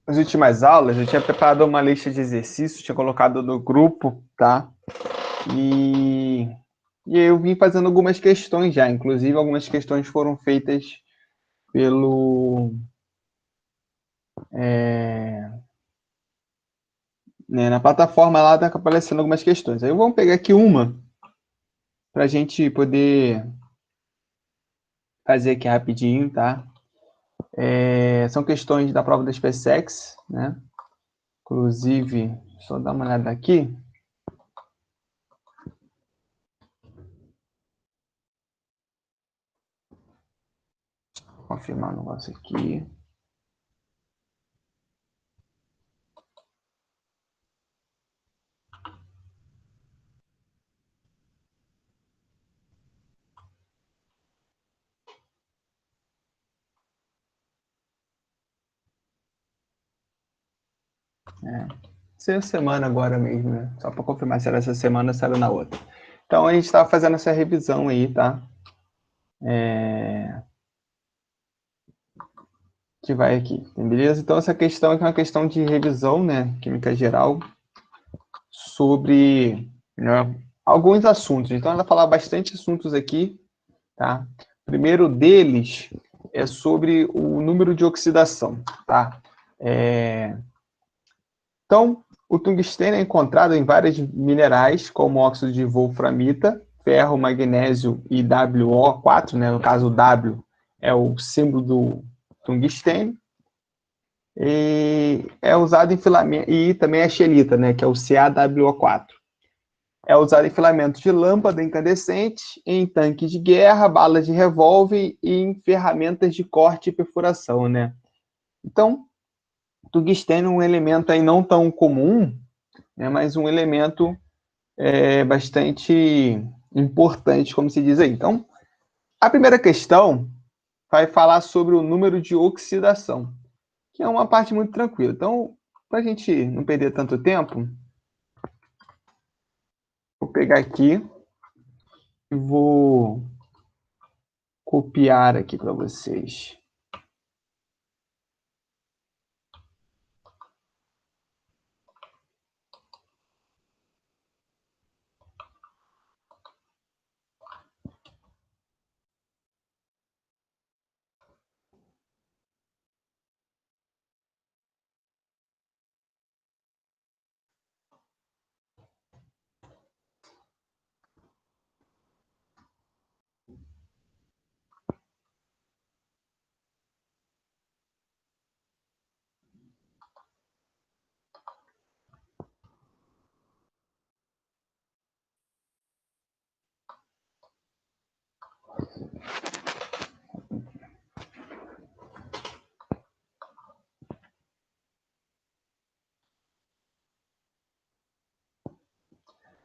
as últimas aulas, eu tinha preparado uma lista de exercícios, tinha colocado no grupo, tá? E, e eu vim fazendo algumas questões já, inclusive algumas questões foram feitas pelo... né, na plataforma lá tá aparecendo algumas questões. Aí vamos pegar aqui uma para a gente poder fazer aqui rapidinho, tá? São questões da prova da SpaceX, né? Inclusive, só dar uma olhada aqui. Confirmar o negócio aqui. Essa semana agora mesmo, né? Só para confirmar se era essa semana ou se era na outra. Então, a gente estava fazendo essa revisão aí, tá? Que vai aqui, beleza? Então, essa questão aqui é uma questão de revisão, né? Química geral, sobre, né, alguns assuntos. Então, ela fala bastante assuntos aqui, tá? O primeiro deles é sobre o número de oxidação, tá? Então, o tungstênio é encontrado em vários minerais, como óxido de wolframita, ferro, magnésio e WO4, né? No caso, o W é o símbolo do tungstênio. E é usado em filamento, e também a xelita, né? Que é o CaWO4. É usado em filamentos de lâmpada incandescente, em tanques de guerra, balas de revólver e em ferramentas de corte e perfuração, né? Então, tungstênio é um elemento aí não tão comum, né? Mas um elemento bastante importante, como se diz aí. Então, a primeira questão vai falar sobre o número de oxidação, que é uma parte muito tranquila. Então, para a gente não perder tanto tempo, vou pegar aqui e vou copiar aqui para vocês.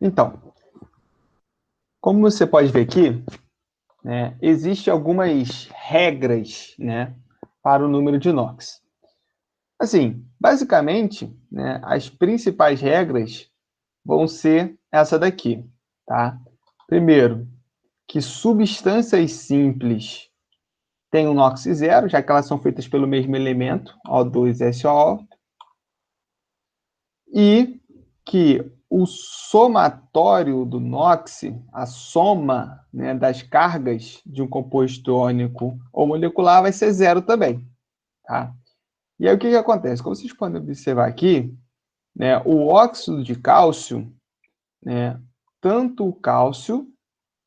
Então, como você pode ver aqui, né, existem algumas regras, né, para o número de NOx. Assim, basicamente, né, as principais regras vão ser essa daqui, tá? Primeiro, que substâncias simples têm um NOx zero, já que elas são feitas pelo mesmo elemento, O2SO, e que o somatório do NOx, a soma, né, das cargas de um composto iônico ou molecular vai ser zero também, tá? E aí o que acontece? Como vocês podem observar aqui, né, o óxido de cálcio, né, tanto o cálcio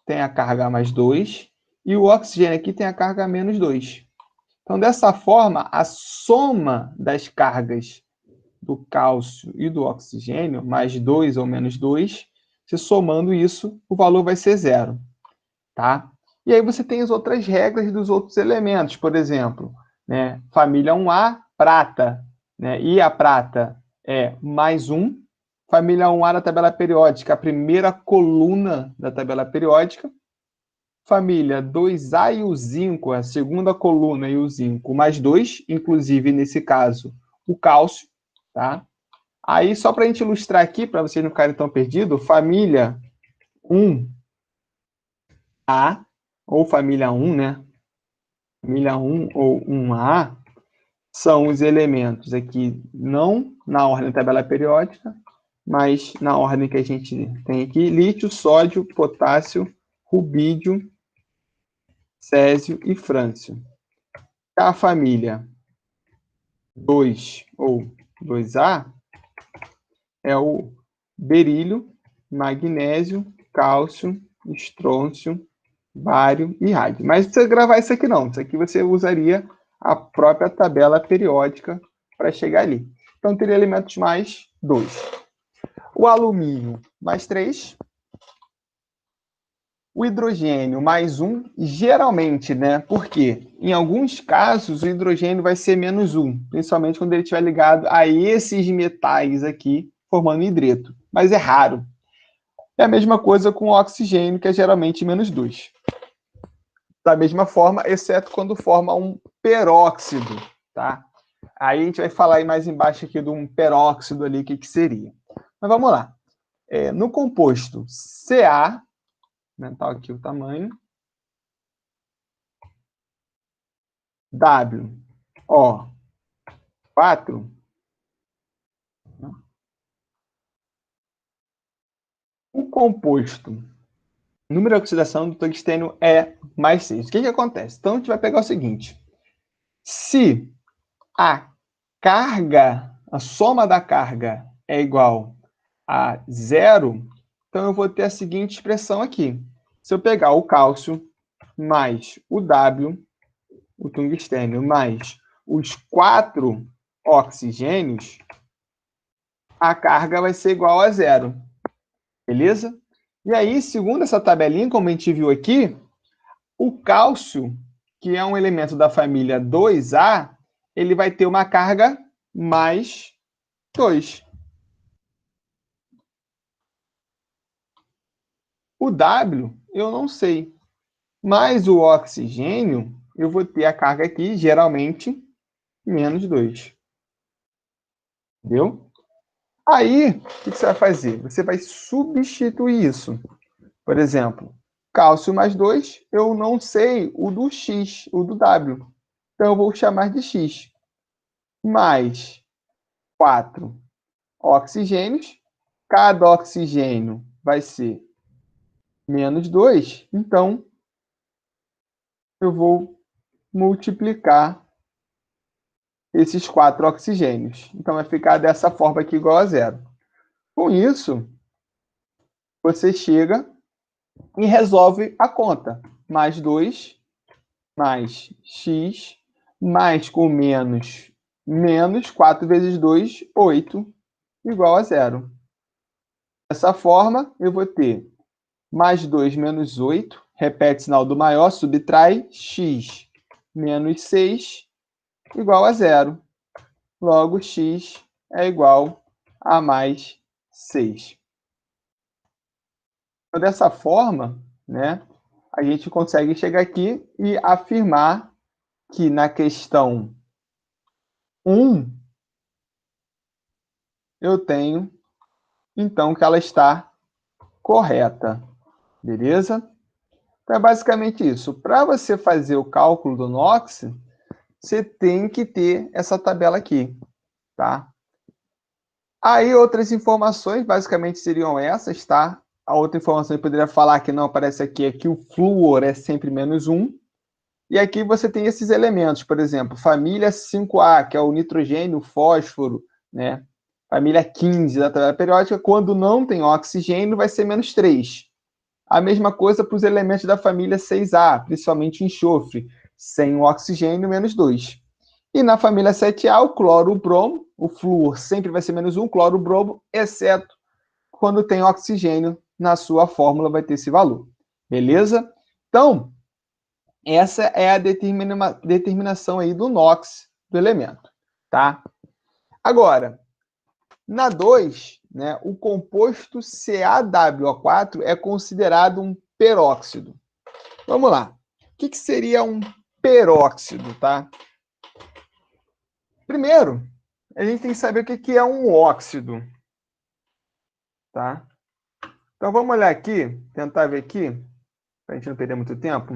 tem a carga mais 2 e o oxigênio aqui tem a carga menos 2. Então, dessa forma, a soma das cargas do cálcio e do oxigênio, mais 2 ou menos 2, se somando isso, o valor vai ser zero, tá? E aí você tem as outras regras dos outros elementos, por exemplo, né, família 1A, prata, né, e a prata é mais 1, família 1A da tabela periódica, a primeira coluna da tabela periódica, família 2A e o zinco, a segunda coluna e o zinco, mais 2, inclusive nesse caso o cálcio, tá? Aí, só para a gente ilustrar aqui, para vocês não ficarem tão perdidos, família 1A, ou família 1, né? Família 1 ou 1A, são os elementos aqui, não na ordem da tabela periódica, mas na ordem que a gente tem aqui: lítio, sódio, potássio, rubídio, césio e frâncio. A família 2 ou 2A é o berílio, magnésio, cálcio, estrôncio, bário e rádio. Mas não precisa gravar isso aqui não. Isso aqui você usaria a própria tabela periódica para chegar ali. Então, teria elementos mais 2. O alumínio mais 3. O hidrogênio mais 1. Geralmente, né? Porque em alguns casos o hidrogênio vai ser menos 1. Principalmente quando ele estiver ligado a esses metais aqui, formando hidreto. Mas é raro. É a mesma coisa com o oxigênio, que é geralmente menos 2. Da mesma forma, exceto quando forma um peróxido, tá? Aí a gente vai falar aí mais embaixo aqui de um peróxido ali, o que seria. Mas vamos lá. No composto Ca, né, tá aqui o tamanho, WO4, o composto, número de oxidação do tungstênio é mais 6. O que acontece? Então, a gente vai pegar o seguinte. Se a carga, a soma da carga é igual a 0, então eu vou ter a seguinte expressão aqui. Se eu pegar o cálcio mais o W, o tungstênio, mais os 4 oxigênios, a carga vai ser igual a 0. Beleza? E aí, segundo essa tabelinha, como a gente viu aqui, o cálcio, que é um elemento da família 2A, ele vai ter uma carga mais 2. O W, eu não sei. Mas o oxigênio, eu vou ter a carga aqui, geralmente, menos 2. Entendeu? Aí, o que você vai fazer? Você vai substituir isso. Por exemplo, cálcio mais 2, eu não sei o do X, o do W. Então, eu vou chamar de X. Mais 4 oxigênios. Cada oxigênio vai ser menos 2. Então, eu vou multiplicar esses 4 oxigênios. Então, vai ficar dessa forma aqui, igual a 0. Com isso, você chega e resolve a conta. Mais 2, mais x, mais com menos, menos 4 vezes 2, 8, igual a 0. Dessa forma, eu vou ter mais 2 menos 8, repete sinal do maior, subtrai, x menos 6, igual a 0. Logo, x é igual a mais 6. Então, dessa forma, né, a gente consegue chegar aqui e afirmar que na questão 1, eu tenho, então, que ela está correta. Beleza? Então, é basicamente isso. Para você fazer o cálculo do NOx, você tem que ter essa tabela aqui, tá? Aí, outras informações, basicamente, seriam essas, tá? A outra informação que eu poderia falar que não aparece aqui é que o flúor é sempre menos 1. E aqui você tem esses elementos, por exemplo, família 5A, que é o nitrogênio, o fósforo, né? Família 15 da tabela periódica, quando não tem oxigênio, vai ser menos 3. A mesma coisa para os elementos da família 6A, principalmente o enxofre, sem o oxigênio, menos 2. E na família 7A, o cloro, o bromo, o flúor sempre vai ser menos 1, cloro, o bromo, exceto quando tem oxigênio na sua fórmula, vai ter esse valor. Beleza? Então, essa é a determinação aí do NOx do elemento, tá? Agora, na 2, né, o composto CaWO4 é considerado um peróxido. Vamos lá. O que seria um peróxido, tá? Primeiro, a gente tem que saber o que é um óxido, tá? Então, vamos olhar aqui, tentar ver aqui, para a gente não perder muito tempo.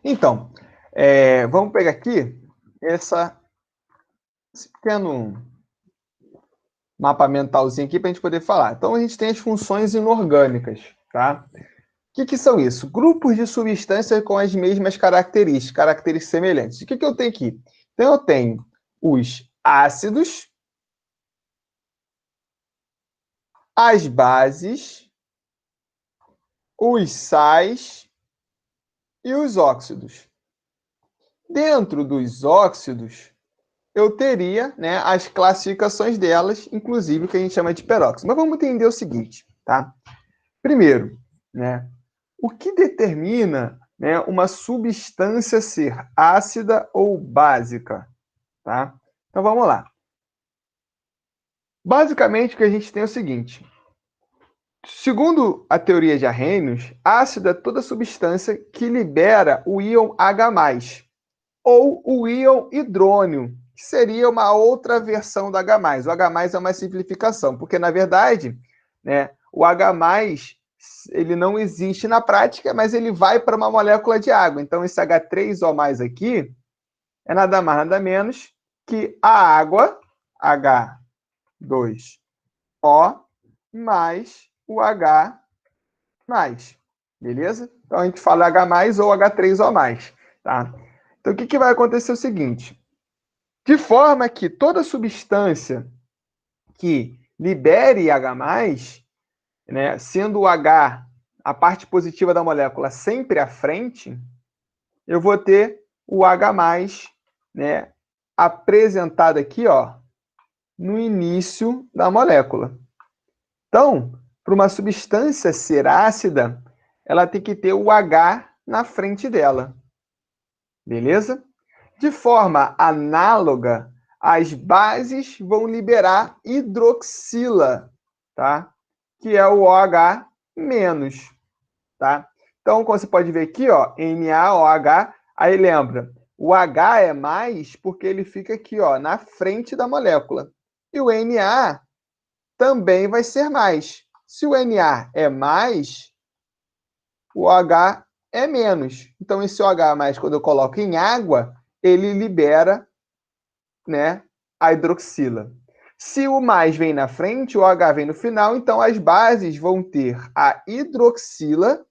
Então, vamos pegar aqui esse pequeno mapa mentalzinho aqui para a gente poder falar. Então, a gente tem as funções inorgânicas, tá? O que são isso? Grupos de substâncias com as mesmas características semelhantes. O que eu tenho aqui? Então, eu tenho os ácidos, as bases, os sais e os óxidos. Dentro dos óxidos, eu teria, né, as classificações delas, inclusive o que a gente chama de peróxido. Mas vamos entender o seguinte, tá? Primeiro, né, o que determina, né, uma substância ser ácida ou básica, tá? Então vamos lá. Basicamente, o que a gente tem é o seguinte: segundo a teoria de Arrhenius, ácido é toda substância que libera o íon H+, ou o íon hidrônio, que seria uma outra versão do H+. O H+ é uma simplificação, porque, na verdade, né, o H+, ele não existe na prática, mas ele vai para uma molécula de água. Então, esse H3O+ aqui é nada mais, nada menos que a água, H2O, mais o H+. Beleza? Então, a gente fala H+, ou H3O+. Tá? Então, o que vai acontecer é o seguinte: de forma que toda substância que libere H+, né, sendo o H a parte positiva da molécula sempre à frente, eu vou ter o H+, né, apresentado aqui, ó, no início da molécula. Então, para uma substância ser ácida, ela tem que ter o H na frente dela. Beleza? De forma análoga, as bases vão liberar hidroxila, tá? Que é o OH-, tá? Então, como você pode ver aqui, ó, NaOH, aí lembra, o H é mais porque ele fica aqui, ó, na frente da molécula. E o Na também vai ser mais. Se o Na é mais, o OH é menos. Então, esse OH+, quando eu coloco em água, ele libera, né, a hidroxila. Se o mais vem na frente, o OH vem no final, então as bases vão ter a hidroxila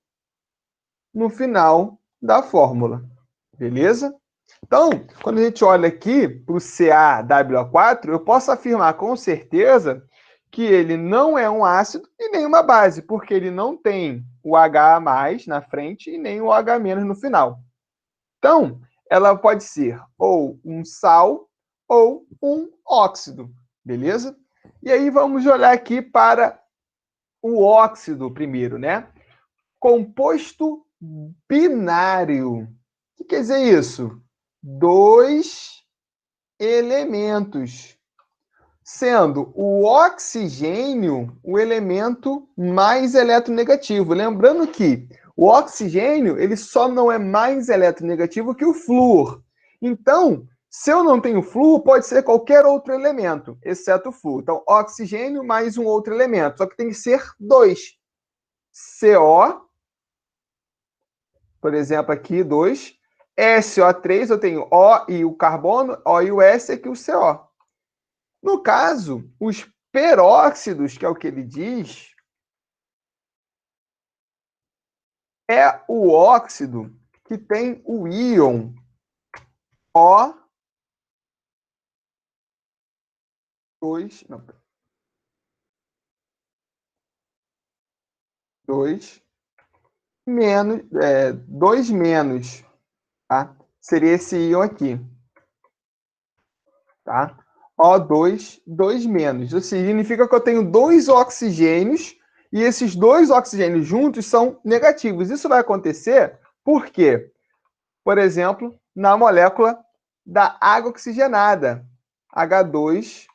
no final da fórmula. Beleza? Então, quando a gente olha aqui para o CaWO4, eu posso afirmar com certeza que ele não é um ácido e nem uma base, porque ele não tem o H+ na frente e nem o OH- no final. Então, ela pode ser ou um sal ou um óxido, beleza? E aí vamos olhar aqui para o óxido primeiro, né? Composto binário. O que quer dizer isso? Dois elementos, sendo o oxigênio o elemento mais eletronegativo. Lembrando que o oxigênio ele só não é mais eletronegativo que o flúor. Então, se eu não tenho flúor, pode ser qualquer outro elemento, exceto o flúor. Então, oxigênio mais um outro elemento, só que tem que ser dois. CO, por exemplo, aqui, 2. SO3, eu tenho O e o carbono, O e o S, aqui o CO. No caso, os peróxidos, que é o que ele diz, é o óxido que tem o íon O2, não, 2 menos, 2 menos, tá? Seria esse íon aqui, tá? O2, 2 menos. Isso significa que eu tenho dois oxigênios e esses dois oxigênios juntos são negativos. Isso vai acontecer por quê? Por exemplo, na molécula da água oxigenada, H2O2.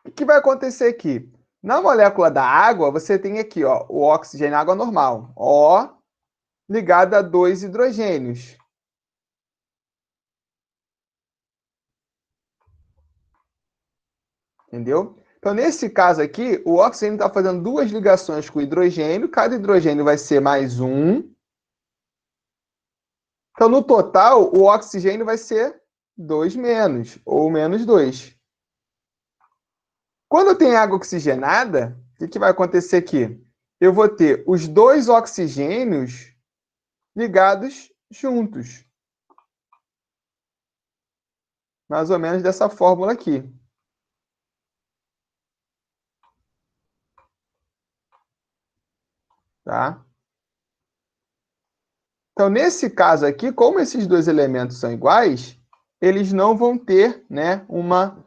O que vai acontecer aqui? Na molécula da água, você tem aqui, ó, o oxigênio água normal, O ligado a dois hidrogênios. Entendeu? Então, nesse caso aqui, o oxigênio está fazendo duas ligações com o hidrogênio, cada hidrogênio vai ser mais um. Então, no total, o oxigênio vai ser 2 menos, ou menos 2. Quando tem água oxigenada, o que vai acontecer aqui? Eu vou ter os dois oxigênios ligados juntos. Mais ou menos dessa fórmula aqui. Tá? Então, nesse caso aqui, como esses dois elementos são iguais, eles não vão ter, né, uma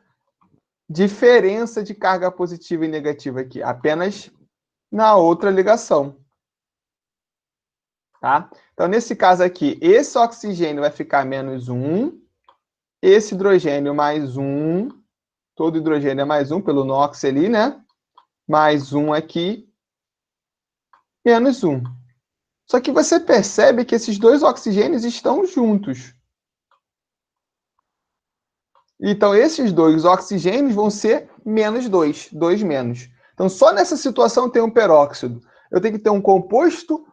diferença de carga positiva e negativa aqui, apenas na outra ligação. Tá? Então, nesse caso aqui, esse oxigênio vai ficar menos 1, esse hidrogênio mais 1, todo hidrogênio é mais 1 pelo NOx ali, né? Mais 1 aqui, menos 1. Só que você percebe que esses dois oxigênios estão juntos. Então, esses dois oxigênios vão ser menos 2, 2 menos. Então, só nessa situação tem um peróxido. Eu tenho que ter um composto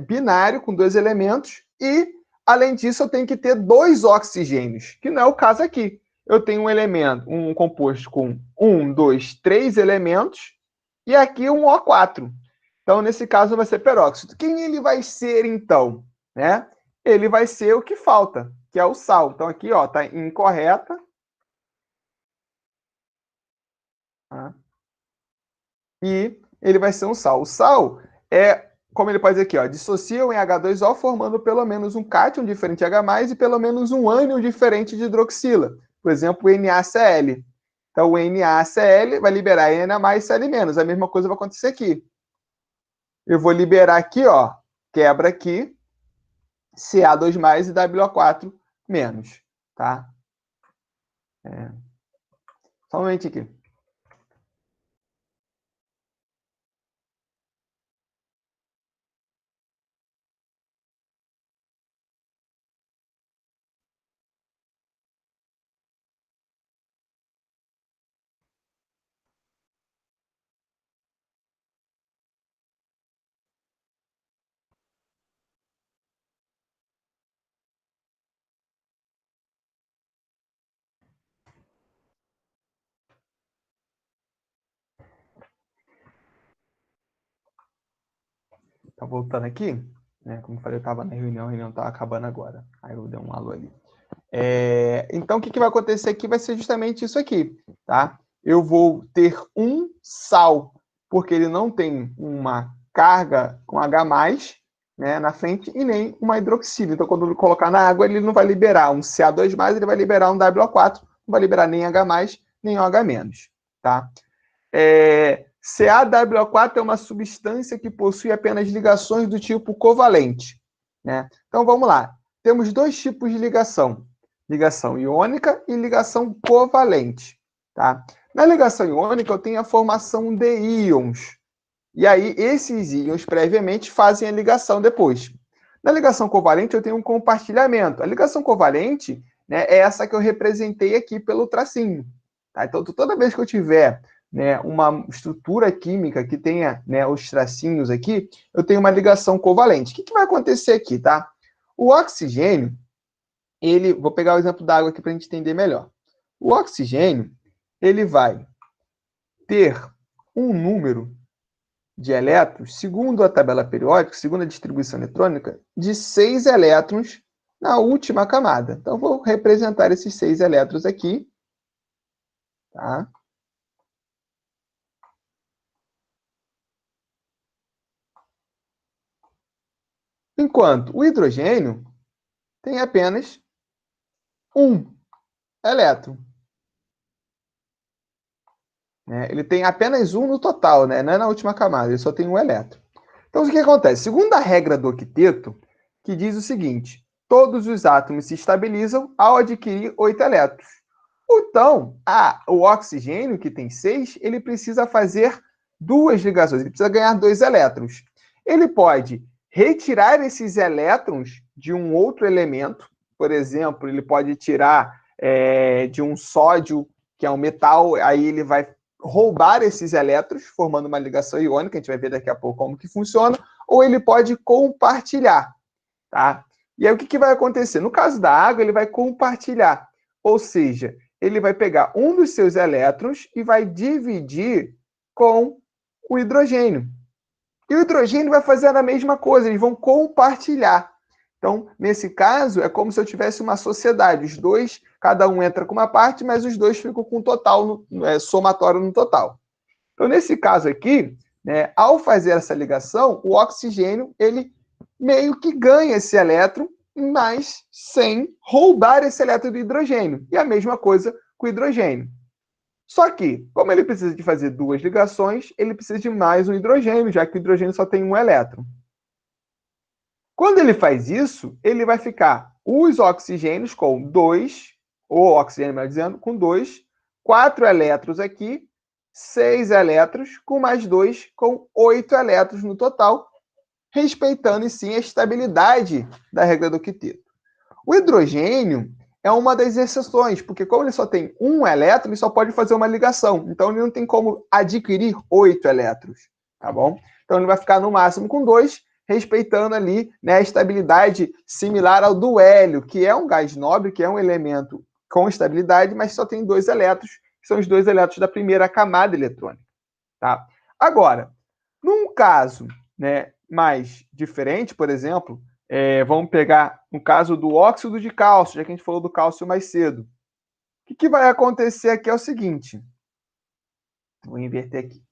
binário, com dois elementos, e, além disso, eu tenho que ter dois oxigênios, que não é o caso aqui. Eu tenho um elemento, um composto com 1, 2, 3 elementos, e aqui um O4. Então, nesse caso, vai ser peróxido. Quem ele vai ser, então? Né? Ele vai ser o que falta, que é o sal. Então, aqui está incorreta. Tá? E ele vai ser um sal. O sal é, como ele pode dizer aqui, dissociam em H2O formando pelo menos um cátion diferente de H+, e pelo menos um ânion diferente de hidroxila. Por exemplo, o NaCl. Então, o NaCl vai liberar Na+, Cl-. A mesma coisa vai acontecer aqui. Eu vou liberar aqui, quebra aqui, Ca2+, e WO4-, tá? Só um momento aqui. Tá voltando aqui, né? Como eu falei, eu estava na reunião, a reunião está acabando agora. Aí eu dei um alô ali. Então, o que vai acontecer aqui vai ser justamente isso aqui, tá? Eu vou ter um sal, porque ele não tem uma carga com H+, né, na frente, e nem uma hidroxila. Então, quando eu colocar na água, ele não vai liberar um Ca2+, ele vai liberar um WO4, não vai liberar nem H+, nem OH-, tá? CaWO4 é uma substância que possui apenas ligações do tipo covalente, né? Então, vamos lá. Temos dois tipos de ligação. Ligação iônica e ligação covalente, tá? Na ligação iônica, eu tenho a formação de íons. E aí, esses íons, previamente, fazem a ligação depois. Na ligação covalente, eu tenho um compartilhamento. A ligação covalente, né, é essa que eu representei aqui pelo tracinho. Tá? Então, toda vez que eu tiver, né, uma estrutura química que tenha, né, os tracinhos aqui, eu tenho uma ligação covalente. O que vai acontecer aqui, tá? O oxigênio, vou pegar o exemplo da água aqui para a gente entender melhor. O oxigênio, ele vai ter um número de elétrons, segundo a tabela periódica, segundo a distribuição eletrônica, de 6 elétrons na última camada. Então, vou representar esses 6 elétrons aqui. Tá? Enquanto o hidrogênio tem apenas um elétron. Ele tem apenas um no total, né? Não é na última camada, ele só tem um elétron. Então, o que acontece? Segundo a regra do octeto, que diz o seguinte: todos os átomos se estabilizam ao adquirir 8 elétrons. Então, o oxigênio, que tem 6, ele precisa fazer duas ligações, ele precisa ganhar 2 elétrons. Ele pode retirar esses elétrons de um outro elemento, por exemplo, ele pode tirar de um sódio que é um metal, aí ele vai roubar esses elétrons, formando uma ligação iônica, a gente vai ver daqui a pouco como que funciona, ou ele pode compartilhar, tá? E aí o que vai acontecer? No caso da água, ele vai compartilhar, ou seja, ele vai pegar um dos seus elétrons e vai dividir com o hidrogênio. E o hidrogênio vai fazer a mesma coisa, eles vão compartilhar. Então, nesse caso, é como se eu tivesse uma sociedade. Os dois, cada um entra com uma parte, mas os dois ficam com o total, somatório no total. Então, nesse caso aqui, né, ao fazer essa ligação, o oxigênio, ele meio que ganha esse elétron, mas sem roubar esse elétron do hidrogênio. E a mesma coisa com o hidrogênio. Só que, como ele precisa de fazer duas ligações, ele precisa de mais um hidrogênio, já que o hidrogênio só tem um elétron. Quando ele faz isso, ele vai ficar os oxigênios com 2, ou oxigênio, melhor dizendo, com 2, 4 elétrons aqui, 6 elétrons, com mais 2, com 8 elétrons no total, respeitando, sim, a estabilidade da regra do octeto. O hidrogênio é uma das exceções, porque como ele só tem um elétron, ele só pode fazer uma ligação. Então, ele não tem como adquirir 8 elétrons, tá bom? Então, ele vai ficar no máximo com 2, respeitando ali, né, a estabilidade similar ao do hélio, que é um gás nobre, que é um elemento com estabilidade, mas só tem 2 elétrons, que são os 2 elétrons da primeira camada eletrônica, tá? Agora, num caso, né, mais diferente, por exemplo, vamos pegar no caso do óxido de cálcio, já que a gente falou do cálcio mais cedo. O que vai acontecer aqui é o seguinte. Vou inverter aqui.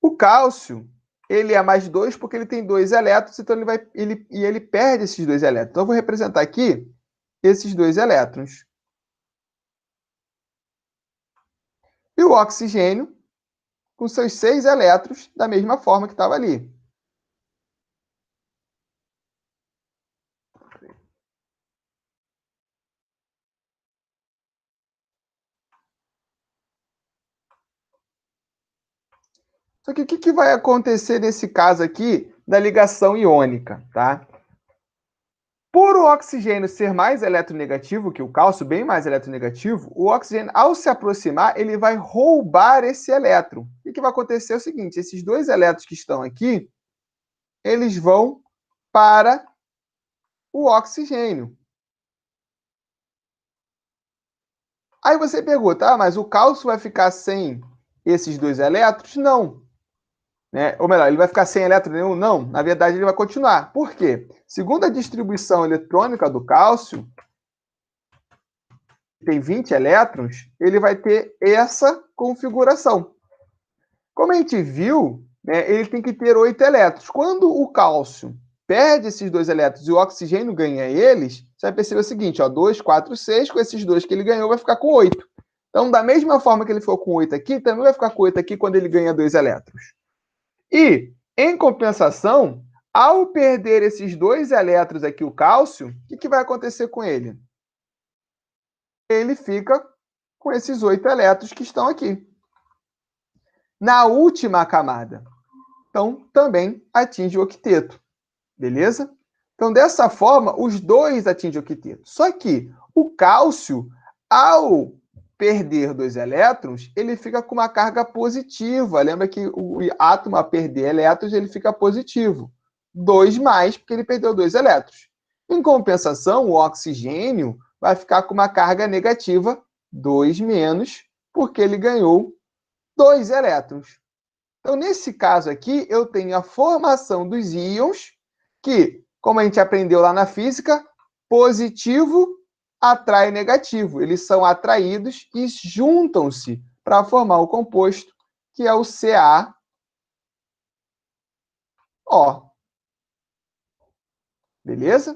O cálcio, ele é mais 2 porque ele tem 2 elétrons, então ele perde esses 2 elétrons. Então, eu vou representar aqui esses 2 elétrons. E o oxigênio, com seus 6 elétrons, da mesma forma que estava ali. Só que o que vai acontecer nesse caso aqui da ligação iônica, tá? Por o oxigênio ser mais eletronegativo que o cálcio, bem mais eletronegativo, o oxigênio, ao se aproximar, ele vai roubar esse elétron. O que vai acontecer é o seguinte, esses 2 elétrons que estão aqui, eles vão para o oxigênio. Aí você pergunta, mas o cálcio vai ficar sem esses 2 elétrons? Não. Né? Ou melhor, ele vai ficar sem elétron nenhum? Não, na verdade ele vai continuar. Por quê? Segundo a distribuição eletrônica do cálcio, tem 20 elétrons, ele vai ter essa configuração. Como a gente viu, né, ele tem que ter 8 elétrons. Quando o cálcio perde esses 2 elétrons e o oxigênio ganha eles, você vai perceber o seguinte, ó, 2, 4, 6, com esses 2 que ele ganhou, vai ficar com 8. Então, da mesma forma que ele ficou com 8 aqui, também vai ficar com 8 aqui quando ele ganha 2 elétrons. E, em compensação, ao perder esses 2 elétrons aqui, o cálcio, o que vai acontecer com ele? Ele fica com esses 8 elétrons que estão aqui. Na última camada. Então, também atinge o octeto. Beleza? Então, dessa forma, os dois atingem o octeto. Só que o cálcio, ao perder 2 elétrons, ele fica com uma carga positiva. Lembra que o átomo, a perder elétrons, ele fica positivo. 2 mais, porque ele perdeu 2 elétrons. Em compensação, o oxigênio vai ficar com uma carga negativa, 2 menos, porque ele ganhou 2 elétrons. Então, nesse caso aqui, eu tenho a formação dos íons, que, como a gente aprendeu lá na física, positivo atrai negativo. Eles são atraídos e juntam-se para formar o composto, que é o CaO. Beleza?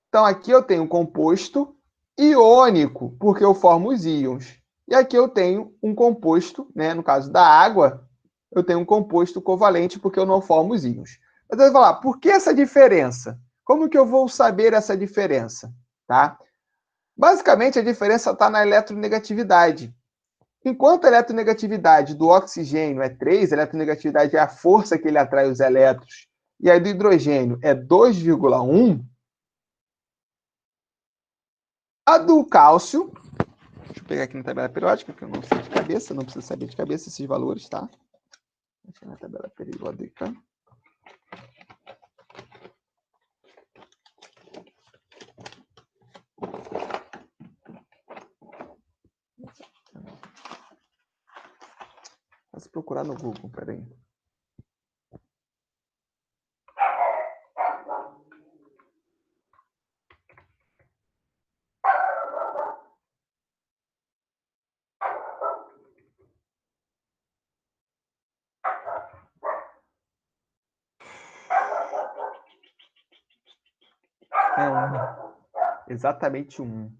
Então, aqui eu tenho um composto iônico, porque eu formo os íons. E aqui eu tenho um composto, né, no caso da água, eu tenho um composto covalente, porque eu não formo os íons. Mas eu vou falar, por que essa diferença? Como que eu vou saber essa diferença? Tá? Basicamente, a diferença está na eletronegatividade. Enquanto a eletronegatividade do oxigênio é 3, a eletronegatividade é a força que ele atrai os elétrons, e a do hidrogênio é 2,1, a do cálcio, deixa eu pegar aqui na tabela periódica, que eu não sei de cabeça, não preciso saber de cabeça esses valores, tá? Aqui na tabela periódica. Posso procurar no Google, peraí. É 1. Exatamente 1.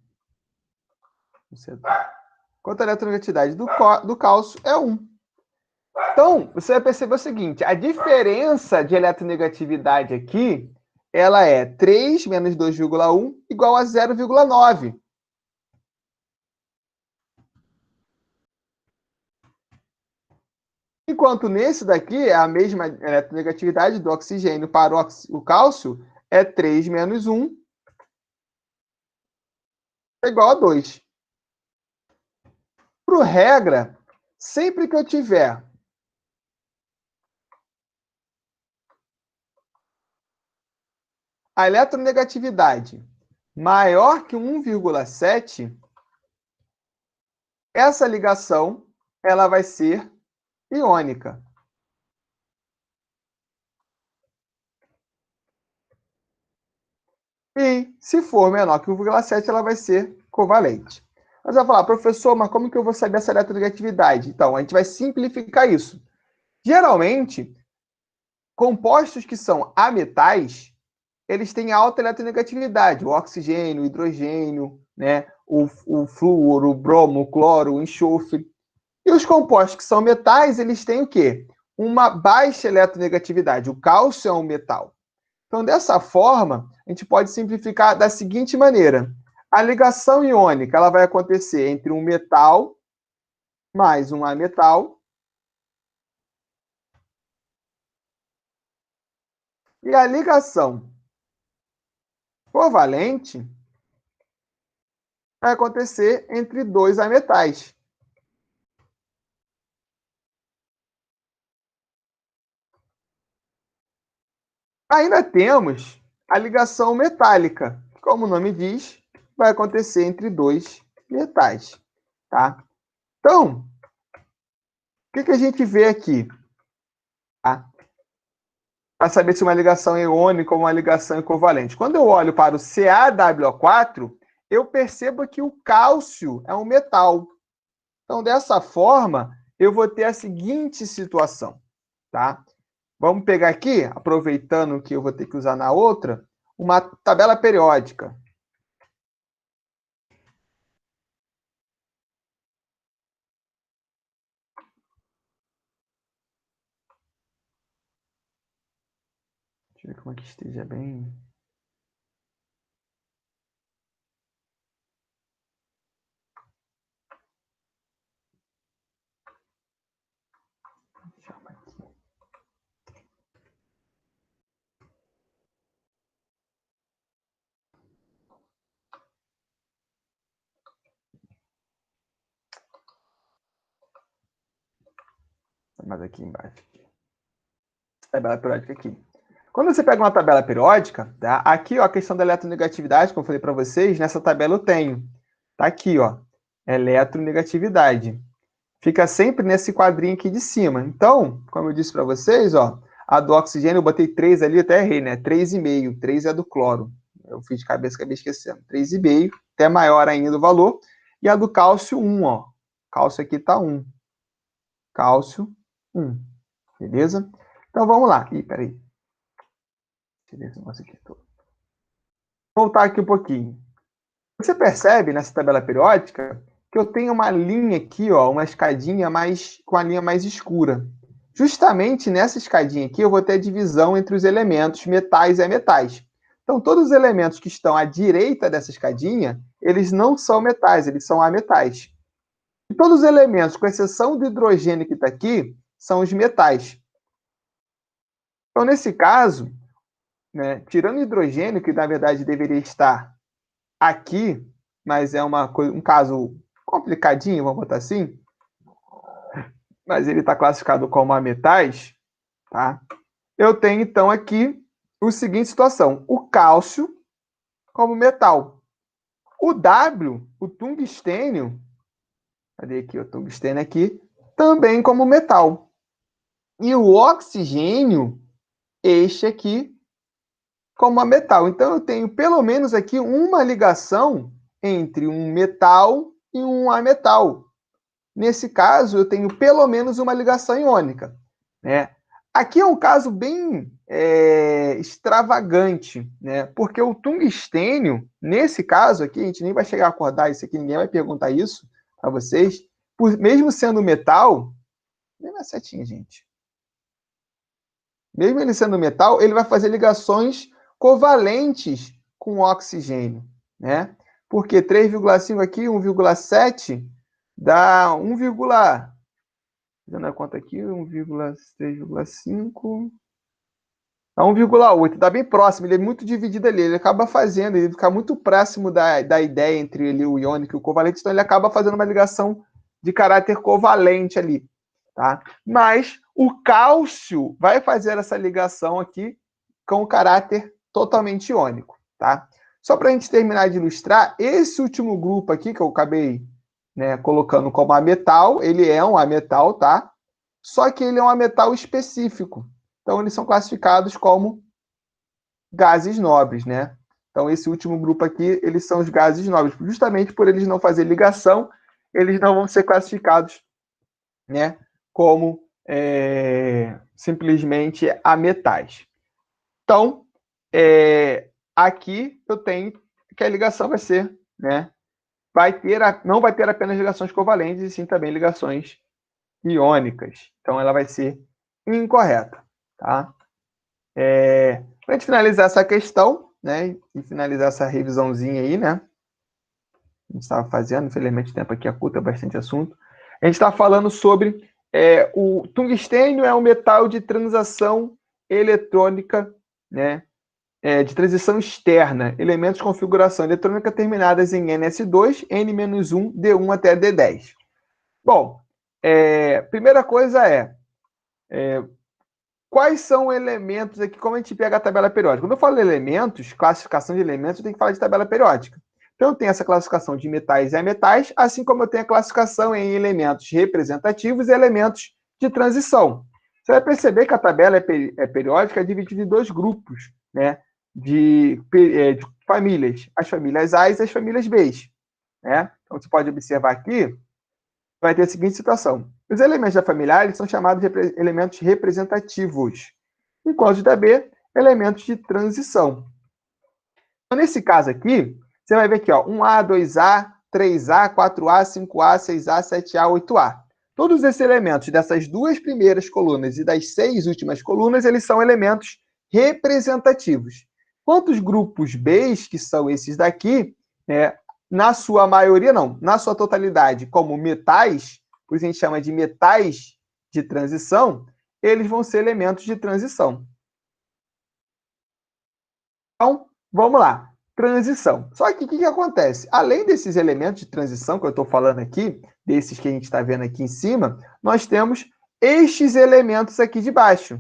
Quanto à eletronegatividade do cálcio é 1. Então, você vai perceber o seguinte, a diferença de eletronegatividade aqui, ela é 3 menos 2,1 igual a 0,9. Enquanto nesse daqui, a mesma eletronegatividade do oxigênio para o cálcio é 3 menos 1 é igual a 2. Por regra, sempre que eu tiver a eletronegatividade maior que 1,7, essa ligação ela vai ser iônica. E, se for menor que 1,7, ela vai ser covalente. Mas vai falar, professor, mas como que eu vou saber essa eletronegatividade? Então, a gente vai simplificar isso. Geralmente, compostos que são ametais, eles têm alta eletronegatividade. O oxigênio, o hidrogênio, né? o flúor, o bromo, o cloro, o enxofre. E os compostos que são metais, eles têm o quê? Uma baixa eletronegatividade. O cálcio é um metal. Então, dessa forma, a gente pode simplificar da seguinte maneira. A ligação iônica ela vai acontecer entre um metal mais um ametal. E a ligação covalente vai acontecer entre dois ametais. Ainda temos a ligação metálica. Como o nome diz, vai acontecer entre dois metais. Tá? Então, o que a gente vê aqui? Tá? Para saber se uma ligação é iônica ou uma ligação é covalente. Quando eu olho para o CaWO4, eu percebo que o cálcio é um metal. Então, dessa forma, eu vou ter a seguinte situação. Tá? Vamos pegar aqui, aproveitando que eu vou ter que usar na outra, uma tabela periódica. Deixa eu ver como é que esteja bem. Chama aqui. Mais aqui embaixo. Tabela periódica aqui. Quando você pega uma tabela periódica, tá? Aqui, ó, a questão da eletronegatividade, como eu falei para vocês, nessa tabela eu tenho. Tá aqui, ó, eletronegatividade. Fica sempre nesse quadrinho aqui de cima. Então, como eu disse para vocês, ó, a do oxigênio eu botei 3 ali, até errei, né? 3,5. 3 é do cloro. Eu fiz de cabeça, acabei esquecendo. 3,5, até maior ainda o valor. E a do cálcio, 1, ó. Cálcio aqui tá 1. Cálcio, 1. Beleza? Então, vamos lá. Ih, peraí. Deixa eu ver esse negócio aqui. Vou voltar aqui um pouquinho. Você percebe nessa tabela periódica que eu tenho uma linha aqui, ó, uma escadinha com a linha mais escura. Justamente nessa escadinha aqui eu vou ter a divisão entre os elementos metais e ametais. Então, todos os elementos que estão à direita dessa escadinha, eles não são metais, eles são ametais. E todos os elementos, com exceção do hidrogênio que está aqui, são os metais. Então, nesse caso, né, tirando o hidrogênio, que na verdade deveria estar aqui, mas é um caso complicadinho, vamos botar assim, mas ele está classificado como ametais, tá? Eu tenho, então, aqui a seguinte situação. O cálcio como metal. O W, o tungstênio, cadê aqui o tungstênio aqui? Também como metal. E o oxigênio, este aqui, como a metal. Então, eu tenho pelo menos aqui uma ligação entre um metal e um ametal. Nesse caso, eu tenho pelo menos uma ligação iônica, né? Aqui é um caso bem extravagante, né? Porque o tungstênio, nesse caso aqui, a gente nem vai chegar a acordar isso aqui, ninguém vai perguntar isso para vocês, mesmo sendo metal, nem na setinha, gente. Mesmo ele sendo metal, ele vai fazer ligações covalentes com o oxigênio, né? Porque 3,5 aqui, 1,7 dá 1, dando a conta aqui, 1,3,5 dá 1,8, dá bem próximo, ele é muito dividido ali, ele acaba fazendo, ele fica muito próximo da ideia entre ele, o iônico e o covalente, então ele acaba fazendo uma ligação de caráter covalente ali, tá? Mas o cálcio vai fazer essa ligação aqui com caráter totalmente iônico, tá? Só para a gente terminar de ilustrar, esse último grupo aqui que eu acabei, né, colocando como ametal, ele é um ametal, tá? Só que ele é um ametal específico. Então, eles são classificados como gases nobres, né? Então, esse último grupo aqui, eles são os gases nobres. Justamente por eles não fazer ligação, eles não vão ser classificados, né, como simplesmente ametais. Então, aqui eu tenho que a ligação vai ser, né, não vai ter apenas ligações covalentes, e sim também ligações iônicas. Então, ela vai ser incorreta, tá? Para a gente finalizar essa questão, né, e finalizar essa revisãozinha aí, né, a gente estava fazendo, infelizmente o tempo aqui é curto, é bastante assunto. A gente está falando sobre o tungstênio é um metal de transição eletrônica, né, de transição externa, elementos de configuração eletrônica terminadas em NS2, N-1, D1 até D10. Bom, primeira coisa quais são elementos aqui, como a gente pega a tabela periódica? Quando eu falo elementos, classificação de elementos, eu tenho que falar de tabela periódica. Então, eu tenho essa classificação de metais e ametais, assim como eu tenho a classificação em elementos representativos e elementos de transição. Você vai perceber que a tabela periódica é dividida em dois grupos, né, de famílias, as famílias A e as famílias B. Né? Então, você pode observar aqui, vai ter a seguinte situação. Os elementos da família A são chamados de elementos representativos, enquanto os da B, elementos de transição. Então, nesse caso aqui, você vai ver aqui, ó, 1A, 2A, 3A, 4A, 5A, 6A, 7A, 8A. Todos esses elementos dessas duas primeiras colunas e das 6 últimas colunas, eles são elementos representativos. Quanto os grupos B, que são esses daqui, na sua maioria, não, na sua totalidade, como metais, por isso a gente chama de metais de transição, eles vão ser elementos de transição. Então, vamos lá. Transição. Só que o que acontece? Além desses elementos de transição que eu estou falando aqui, desses que a gente está vendo aqui em cima, nós temos estes elementos aqui de baixo.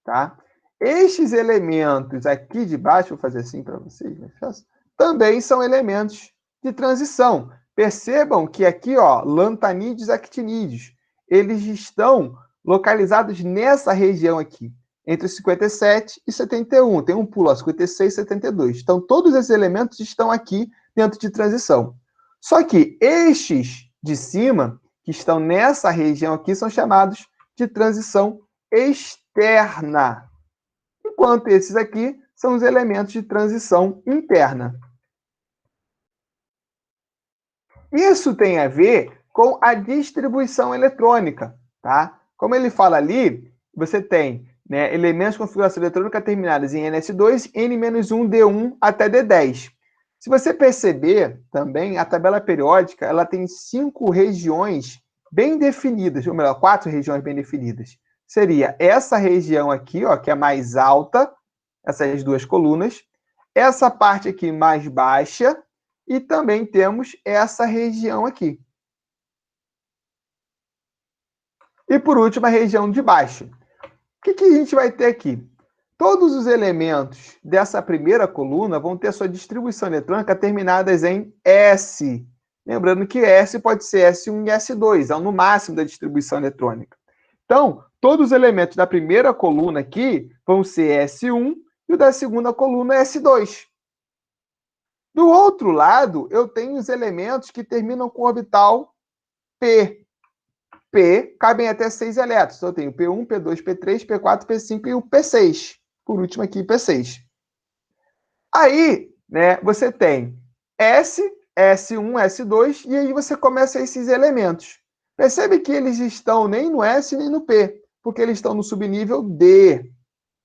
Tá? Estes elementos aqui de baixo, vou fazer assim para vocês, também são elementos de transição. Percebam que aqui, ó, lantanídeos e actinídeos, eles estão localizados nessa região aqui, entre 57 e 71. Tem um pulo, ó, 56 e 72. Então, todos esses elementos estão aqui dentro de transição. Só que estes de cima, que estão nessa região aqui, são chamados de transição externa. Enquanto esses aqui são os elementos de transição interna. Isso tem a ver com a distribuição eletrônica, tá? Como ele fala ali, você tem, né, elementos de configuração eletrônica terminados em NS2, N-1, D1 até D10. Se você perceber também, a tabela periódica ela tem 5 regiões bem definidas, ou melhor, 4 regiões bem definidas. Seria essa região aqui, ó, que é mais alta, essas duas colunas, essa parte aqui mais baixa, e também temos essa região aqui. E, por último, a região de baixo. O que a gente vai ter aqui? Todos os elementos dessa primeira coluna vão ter sua distribuição eletrônica terminadas em S. Lembrando que S pode ser S1 e S2, é o no máximo da distribuição eletrônica. Então, todos os elementos da primeira coluna aqui vão ser S1 e o da segunda coluna é S2. Do outro lado, eu tenho os elementos que terminam com orbital P. P cabem até 6 elétrons. Então, eu tenho P1, P2, P3, P4, P5 e o P6. Por último aqui, P6. Aí, né, você tem S, S1, S2, e aí você começa esses elementos. Percebe que eles estão nem no S nem no P, porque eles estão no subnível D,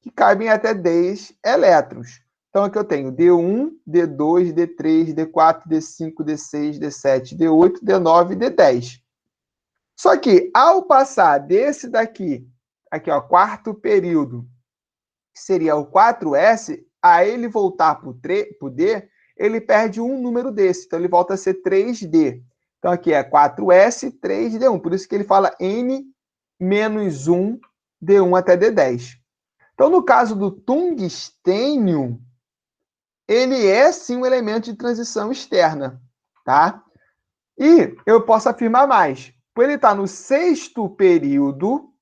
que cabem até 10 elétrons. Então, aqui eu tenho D1, D2, D3, D4, D5, D6, D7, D8, D9 e D10. Só que, ao passar desse daqui, aqui, ó, quarto período, que seria o 4S, a ele voltar para o D, ele perde um número desse. Então, ele volta a ser 3D. Então, aqui é 4S, 3D1. Por isso que ele fala N menos 1, D1 até D10. Então, no caso do tungstênio, ele é, sim, um elemento de transição externa, tá? E eu posso afirmar mais. Por ele estar no sexto período,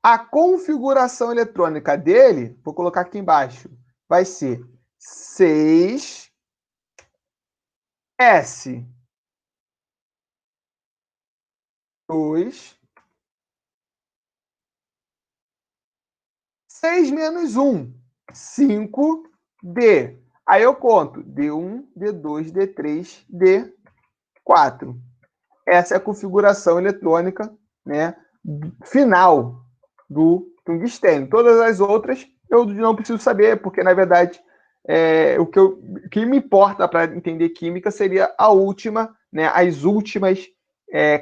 a configuração eletrônica dele, vou colocar aqui embaixo, vai ser 6S. 2, 6 menos 1, 5D. Aí eu conto D1, D2, D3, D4. Essa é a configuração eletrônica, né, final do tungstênio. Todas as outras eu não preciso saber, porque, na verdade, o que me importa para entender química seria a última, né, as últimas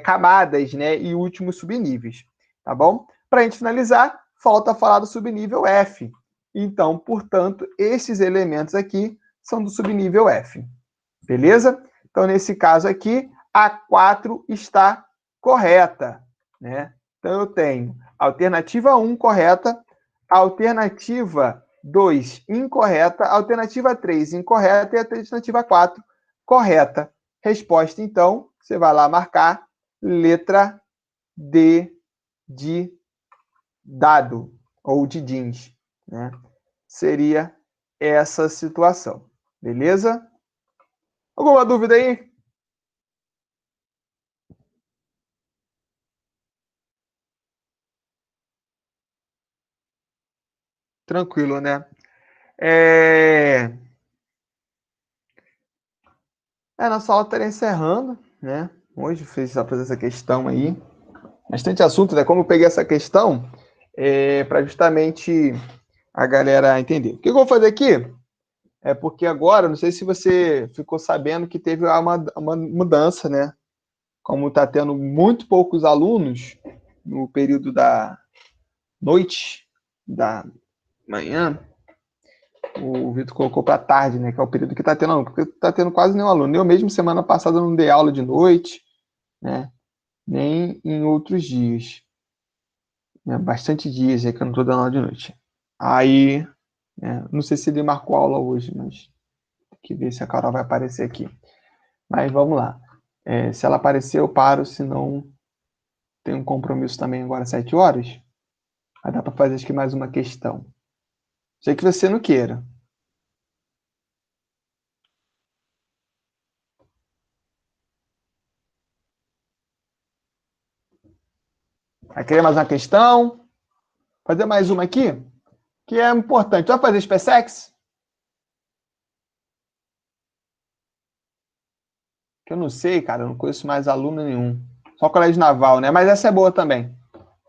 camadas, né, e últimos subníveis. Tá bom? Para a gente finalizar, falta falar do subnível F. Então, portanto, esses elementos aqui são do subnível F. Beleza? Então, nesse caso aqui, a 4 está correta, né? Então, eu tenho alternativa 1 correta, alternativa 2 incorreta, alternativa 3 incorreta e alternativa 4 correta. Resposta, então, você vai lá marcar letra D de dado, ou de jeans, né? Seria essa situação. Beleza? Alguma dúvida aí? Tranquilo, né? Nossa aula estaria encerrando, né? Hoje fiz fazer essa questão aí. Bastante assunto, né? Como eu peguei essa questão, para justamente a galera entender. O que eu vou fazer aqui? É porque agora, não sei se você ficou sabendo que teve uma mudança, né? Como está tendo muito poucos alunos no período da noite, da manhã, o Vitor colocou para tarde, né? Que é o período que está tendo, porque está tendo quase nenhum aluno. Eu mesmo, semana passada, não dei aula de noite, né? Nem em outros dias. Né? Bastante dias aí que eu não estou dando aula de noite. Aí, não sei se ele marcou aula hoje, mas tem que ver se a Carol vai aparecer aqui. Mas vamos lá. Se ela aparecer, eu paro, senão tem um compromisso também agora às 7 horas. Aí dá para fazer acho que mais uma questão. Sei que você não queira. Vai querer mais uma questão? Fazer mais uma aqui, que é importante. Vai fazer SpaceX? Que eu não sei, cara, eu não conheço mais aluno nenhum. Só colégio naval, né? Mas essa é boa também.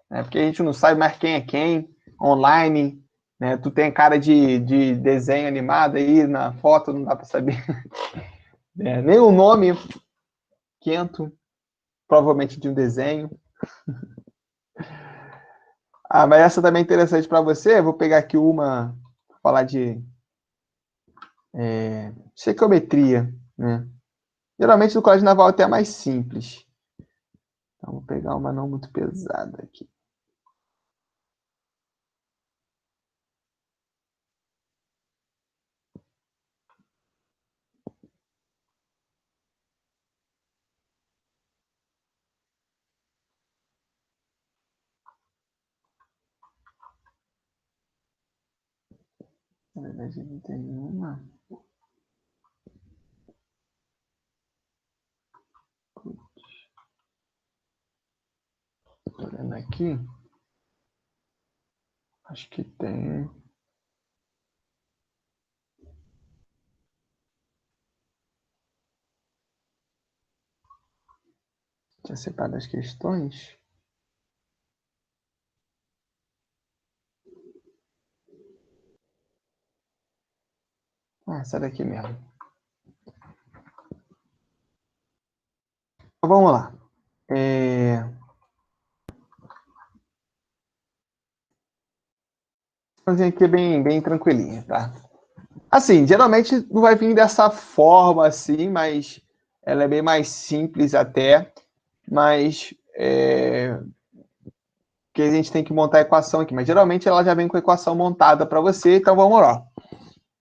Né? Porque a gente não sabe mais quem é quem, online. Né? Tu tem cara de desenho animado aí na foto, não dá para saber. Nem o nome, Quento, provavelmente de um desenho. Mas essa também é interessante para você. Vou pegar aqui uma, falar de estequiometria, né? Geralmente no colégio naval até é mais simples. Então, vou pegar uma não muito pesada aqui. Na verdade, não tem nenhuma. Tô olhando aqui. Acho que tem. Tinha separado as questões. Essa daqui mesmo. Então, vamos lá. Fazer aqui bem tranquilinha, tá? Assim, geralmente não vai vir dessa forma assim, mas ela é bem mais simples até, mas que a gente tem que montar a equação aqui. Mas geralmente ela já vem com a equação montada para você, então vamos lá.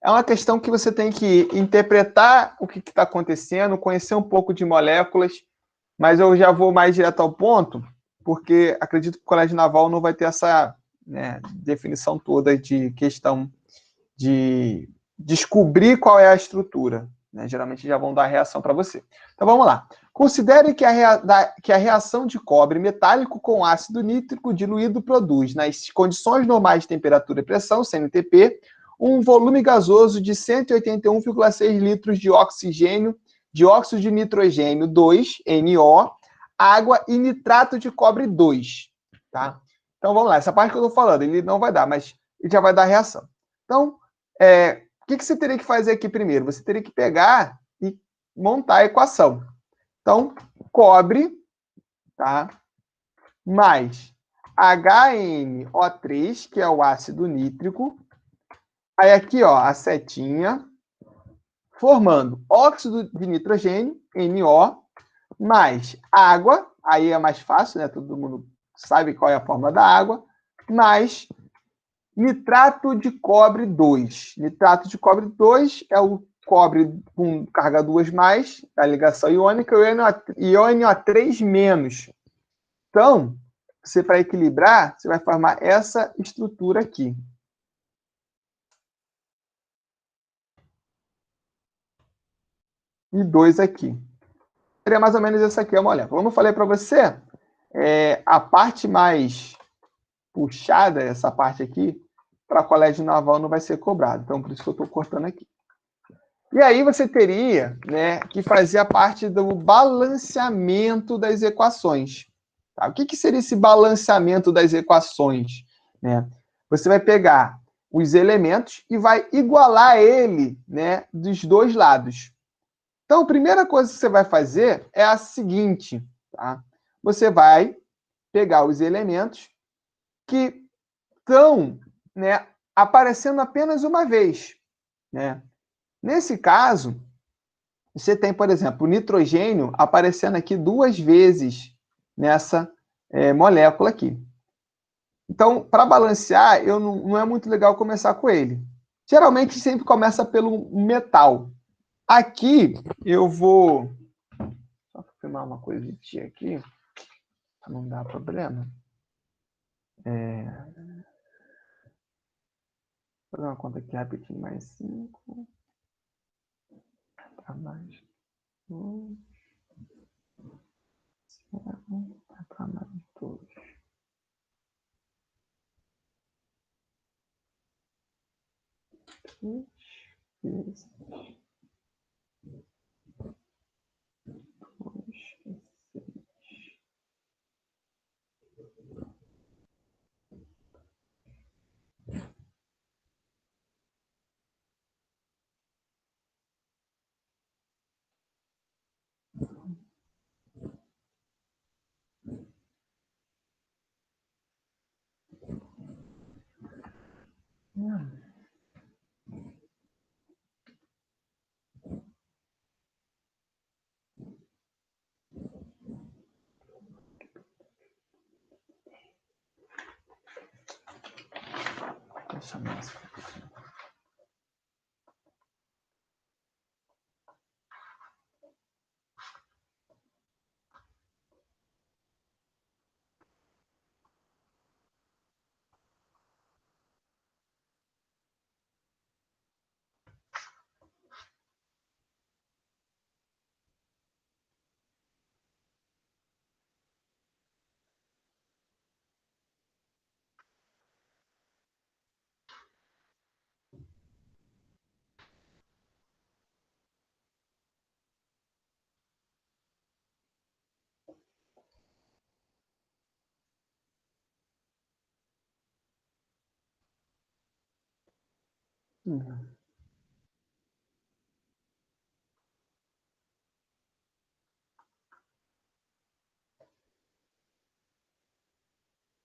É uma questão que você tem que interpretar o que está acontecendo, conhecer um pouco de moléculas, mas eu já vou mais direto ao ponto, porque acredito que o Colégio Naval não vai ter essa, né, definição toda de questão de descobrir qual é a estrutura. Né? Geralmente já vão dar a reação para você. Então vamos lá. Considere que a reação de cobre metálico com ácido nítrico diluído produz, nas condições normais de temperatura e pressão, CNTP, um volume gasoso de 181,6 litros de oxigênio, dióxido de nitrogênio 2, NO, água e nitrato de cobre 2. Tá? Então vamos lá, essa parte que eu estou falando, ele não vai dar, mas ele já vai dar a reação. Então, o que você teria que fazer aqui primeiro? Você teria que pegar e montar a equação. Então, cobre, tá? Mais HNO3, que é o ácido nítrico. Aí aqui, ó, a setinha, formando óxido de nitrogênio, NO, mais água, aí é mais fácil, né? Todo mundo sabe qual é a fórmula da água, mais nitrato de cobre 2. Nitrato de cobre 2 é o cobre com carga 2 mais, a ligação iônica, e o NO3 menos. Então, você para equilibrar, você vai formar essa estrutura aqui. E 2 aqui. Seria mais ou menos essa aqui a molécula. Como eu falei para você, a parte mais puxada, essa parte aqui, para colégio naval não vai ser cobrado. Então, por isso que eu estou cortando aqui. E aí você teria, né, que fazer a parte do balanceamento das equações. Tá? O que seria esse balanceamento das equações? Né? Você vai pegar os elementos e vai igualar ele, né, dos dois lados. Então, a primeira coisa que você vai fazer é a seguinte. Tá? Você vai pegar os elementos que estão, né, aparecendo apenas uma vez. Né? Nesse caso, você tem, por exemplo, o nitrogênio aparecendo aqui 2 vezes nessa molécula aqui. Então, para balancear, não é muito legal começar com ele. Geralmente, sempre começa pelo metal. Aqui, eu vou... Só filmar uma coisinha aqui, para não dar problema. Vou fazer uma conta aqui rapidinho. Mais 5. Para mais 2. Para mais 2. Vezes 2. taxa máxima.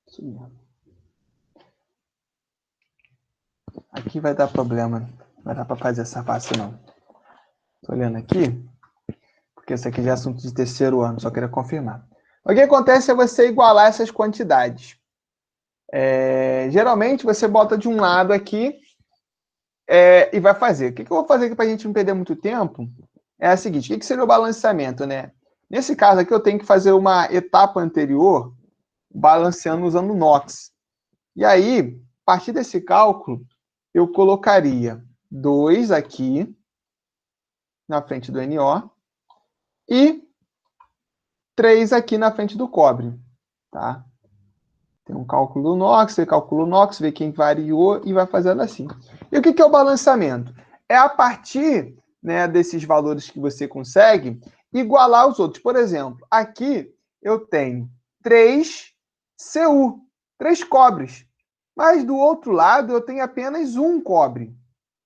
Isso mesmo. Aqui vai dar problema. Não vai dar para fazer essa fácil, não. Estou olhando aqui, porque esse aqui já é assunto de terceiro ano, só queria confirmar. O que acontece é você igualar essas quantidades. Geralmente, você bota de um lado aqui e vai fazer. O que eu vou fazer aqui para a gente não perder muito tempo é o seguinte, o que seria o balanceamento, né? Nesse caso aqui, eu tenho que fazer uma etapa anterior balanceando usando o NOx. E aí, a partir desse cálculo, eu colocaria 2 aqui na frente do NO e 3 aqui na frente do cobre, tá? Tem um cálculo do NOx, você calcula o NOx, vê quem variou e vai fazendo assim. E o que é o balanceamento? É a partir, né, desses valores que você consegue igualar os outros. Por exemplo, aqui eu tenho 3 Cu, 3 cobres. Mas do outro lado eu tenho apenas um cobre.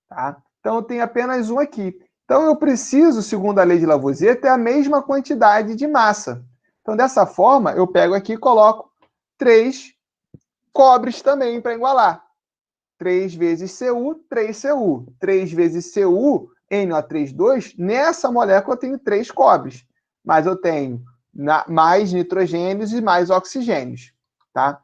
Tá? Então eu tenho apenas um aqui. Então eu preciso, segundo a lei de Lavoisier, ter a mesma quantidade de massa. Então dessa forma eu pego aqui e coloco 3 cobres também para igualar. 3 vezes Cu, 3 Cu. 3 vezes Cu, NO3,2, nessa molécula eu tenho 3 cobres. Mas eu tenho mais nitrogênios e mais oxigênios. Tá?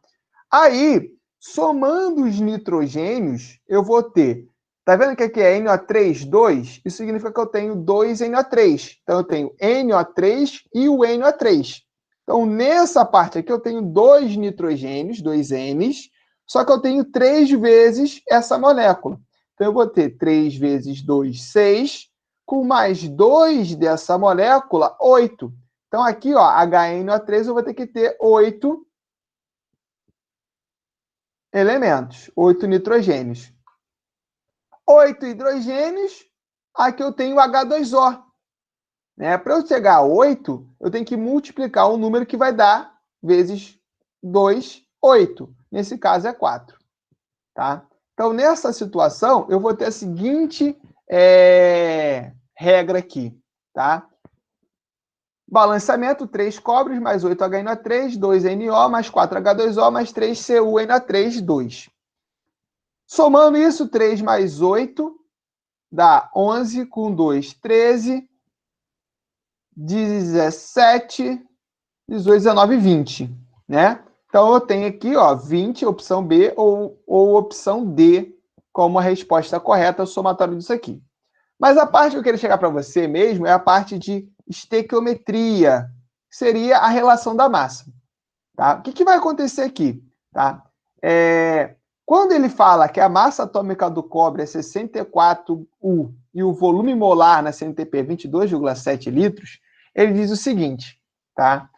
Aí, somando os nitrogênios, eu vou ter... Tá vendo que aqui é NO3,2? Isso significa que eu tenho 2 NO3. Então, eu tenho NO3 e o NO3. Então, nessa parte aqui, eu tenho 2 nitrogênios, 2 Ns, só que eu tenho 3 vezes essa molécula. Então, eu vou ter 3 vezes 2, 6, com mais 2 dessa molécula, 8. Então, aqui, ó, HNO3, eu vou ter que ter 8 elementos, 8 nitrogênios. 8 hidrogênios, aqui eu tenho H2O. Né? Para eu chegar a 8, eu tenho que multiplicar o número que vai dar vezes 2, 8. Nesse caso é 4. Tá? Então, nessa situação, eu vou ter a seguinte regra aqui. Tá? Balanceamento, 3 cobres, mais 8 HNO3, 2 NO, mais 4 H2O, mais 3 CuNO3, 2. Somando isso, 3 mais 8 dá 11, com 2, 13, 17, 18, 19, 20, né? Então, eu tenho aqui, ó, 20, opção B, ou opção D, como a resposta correta ao somatório disso aqui. Mas a parte que eu queria chegar para você mesmo é a parte de estequiometria, que seria a relação da massa. Tá? O que vai acontecer aqui? Tá? Quando ele fala que a massa atômica do cobre é 64 U e o volume molar na CNTP é 22,7 litros, ele diz o seguinte, tá?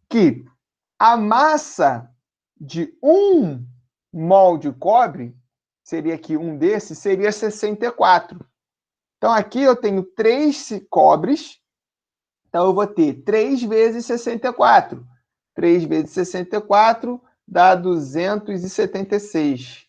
Que a massa de 1 mol de cobre, seria aqui um desses, seria 64. Então, aqui eu tenho 3 cobres, então eu vou ter 3 vezes 64. 3 vezes 64 dá 276.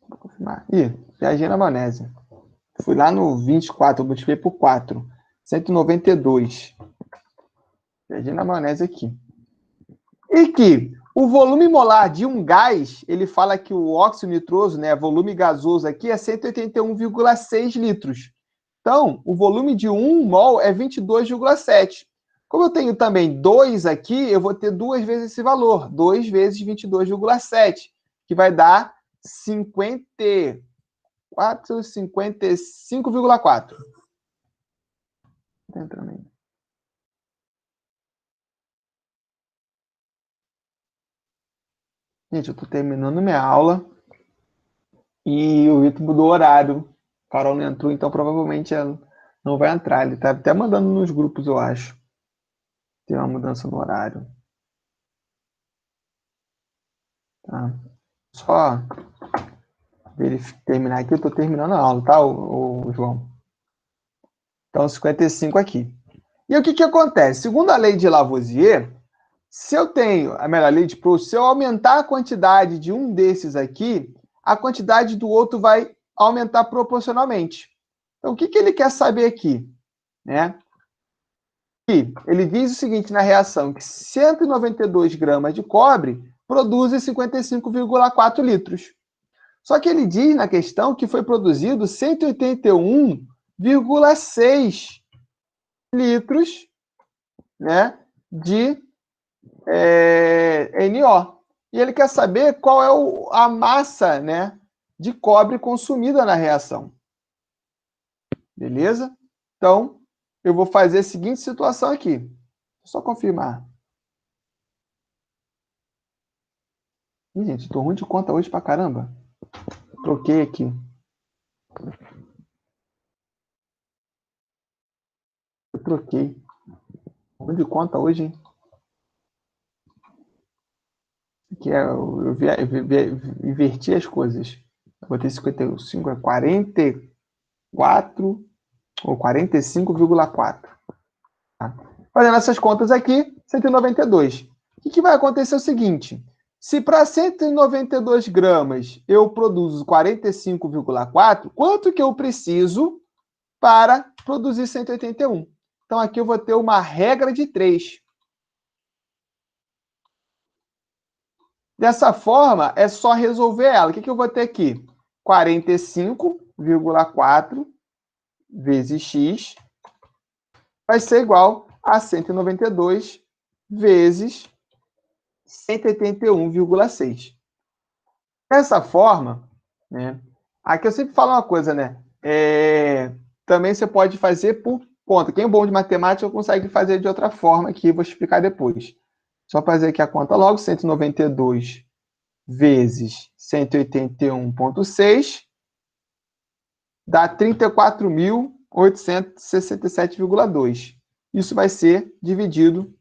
Vou confirmar. Ih, viajei na maionese. Fui lá no 24, eu multipliquei por 4. 192. Viajei na maionese aqui. E que o volume molar de um gás, ele fala que o óxido nitroso, né, volume gasoso aqui, é 181,6 litros. Então, o volume de 1 mol é 22,7. Como eu tenho também 2 aqui, eu vou ter 2 vezes esse valor. 2 vezes 22,7, que vai dar 55,4. Gente, eu estou terminando minha aula e o Vitor mudou o horário. O Carol não entrou, então provavelmente ela não vai entrar. Ele está até mandando nos grupos, eu acho. Tem uma mudança no horário. Tá? Só terminar aqui, eu estou terminando a aula, tá, o João? Então, 55 aqui. E o que acontece? Segundo a lei de Lavoisier, se eu tenho a melhor lei de Proust, se eu aumentar a quantidade de um desses aqui, a quantidade do outro vai aumentar proporcionalmente. Então, o que ele quer saber aqui? Né? Ele diz o seguinte na reação, que 192 gramas de cobre produzem 55,4 litros. Só que ele diz na questão que foi produzido 181,6 litros, né, de NO. E ele quer saber qual é a massa, né, de cobre consumida na reação. Beleza? Então, eu vou fazer a seguinte situação aqui. Só confirmar. Ih, gente, tô ruim de conta hoje pra caramba. Troquei aqui. Eu troquei. Ruim de conta hoje, hein? Que eu inverti as coisas. Eu botei 55, é 44 ou 45,4. Tá? Fazendo essas contas aqui, 192. O que vai acontecer é o seguinte: se para 192 gramas eu produzo 45,4, quanto que eu preciso para produzir 181? Então aqui eu vou ter uma regra de 3. Dessa forma, é só resolver ela. O que eu vou ter aqui? 45,4 vezes x vai ser igual a 192 vezes 181,6. Dessa forma, né? Aqui eu sempre falo uma coisa, né? Também você pode fazer por conta. Quem é bom de matemática consegue fazer de outra forma, que eu vou explicar depois. Só fazer aqui a conta logo, 192 vezes 181,6 dá 34.867,2. Isso vai ser dividido,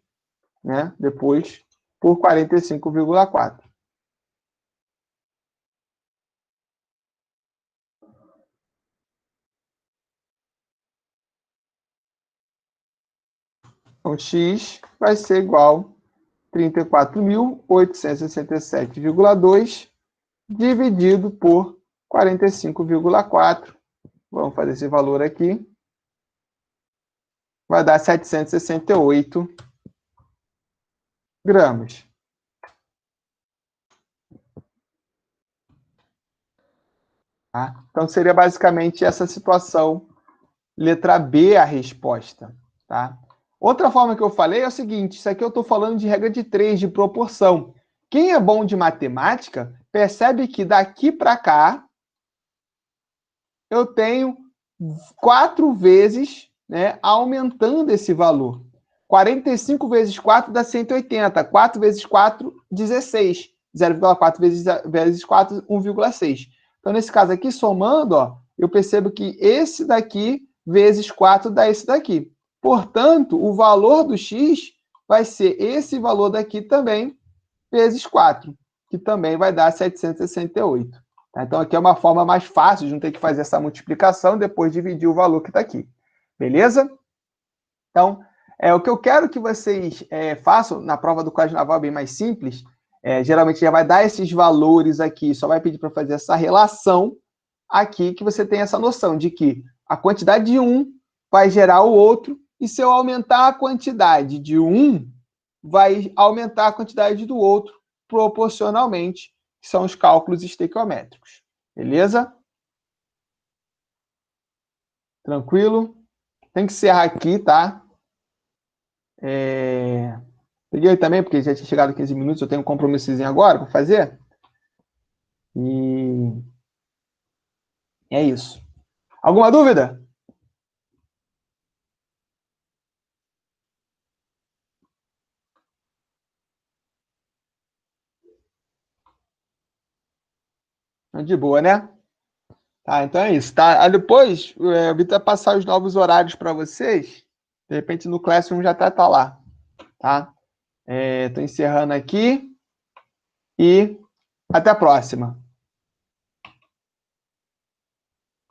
né, depois por 45,4. Então, x vai ser igual a 34.867,2 dividido por 45,4. Vamos fazer esse valor aqui. Vai dar 768 gramas. Tá? Então, seria basicamente essa situação. Letra B a resposta. Tá? Outra forma que eu falei é o seguinte, isso aqui eu estou falando de regra de 3, de proporção. Quem é bom de matemática, percebe que daqui para cá, eu tenho 4 vezes, né, aumentando esse valor. 45 vezes 4 dá 180. 4 vezes 4, 16. 0,4 vezes 4, 1,6. Então, nesse caso aqui, somando, ó, eu percebo que esse daqui vezes 4 dá esse daqui. Portanto, o valor do x vai ser esse valor daqui também, vezes 4, que também vai dar 768. Tá? Então, aqui é uma forma mais fácil de não ter que fazer essa multiplicação, depois dividir o valor que está aqui. Beleza? Então, o que eu quero que vocês façam na prova do Código Naval é bem mais simples. Geralmente já vai dar esses valores aqui, só vai pedir para fazer essa relação aqui, que você tem essa noção de que a quantidade de um vai gerar o outro, e se eu aumentar a quantidade de um, vai aumentar a quantidade do outro proporcionalmente, que são os cálculos estequiométricos. Beleza? Tranquilo? Tem que encerrar aqui, tá? Peguei também, porque já tinha chegado 15 minutos, eu tenho um compromissozinho agora para fazer. E é isso. Alguma dúvida? De boa, né? Tá, então é isso, tá? Aí depois, o Vitor vai passar os novos horários para vocês. De repente no Classroom já tá lá, tá? Tô encerrando aqui e até a próxima.